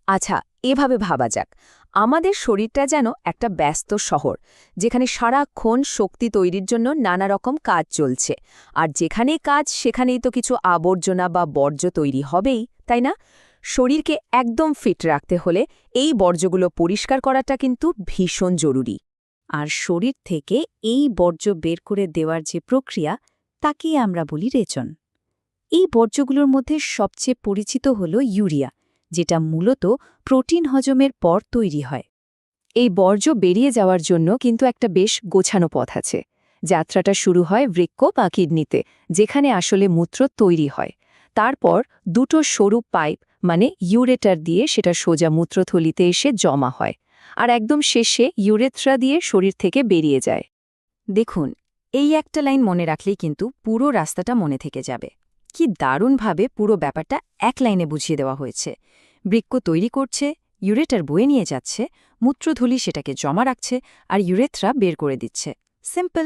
আচ্ছা, এভাবে ভাবা যাক, আমাদের শরীরটা যেন একটা ব্যস্ত শহর, যেখানে সারাক্ষণ শক্তি তৈরির জন্য নানা রকম কাজ চলছে। আর যেখানেই কাজ সেখানেই তো কিছু আবর্জনা বা বর্জ্য তৈরি হবেই, তাই না? শরীরকে একদম ফিট রাখতে হলে এই বর্জ্যগুলো পরিষ্কার করাটা কিন্তু ভীষণ জরুরি। আর শরীর থেকে এই বর্জ্য বের করে দেওয়ার যে প্রক্রিয়া, তাকেই আমরা বলি রেচন। এই বর্জ্যগুলোর মধ্যে সবচেয়ে পরিচিত হল ইউরিয়া, যেটা মূলত প্রোটিন হজমের পর তৈরি হয়। এই বর্জ্য বেরিয়ে যাওয়ার জন্য কিন্তু একটা বেশ গোছানো পথ আছে। যাত্রাটা শুরু হয় বৃক্ক বা কিডনিতে, যেখানে আসলে মূত্র তৈরি হয়। তারপর দুটো সরু পাইপ মানে ইউরেটার দিয়ে সেটা সোজা মূত্রথলিতে এসে জমা হয়, আর একদম শেষে ইউরেথ্রা দিয়ে শরীর থেকে বেরিয়ে যায়। দেখুন, এই একটা লাইন মনে রাখলেই কিন্তু পুরো রাস্তাটা মনে থেকে যাবে। কি দারুণভাবে পুরো ব্যাপারটা এক লাইনে বুঝিয়ে দেওয়া হয়েছে। বৃক্ক তৈরি করছে, ইউরেটার বয়ে নিয়ে যাচ্ছে, মূত্রথলি সেটাকে জমা রাখছে, আর ইউরেথ্রা বের করে দিচ্ছে। সিম্পল।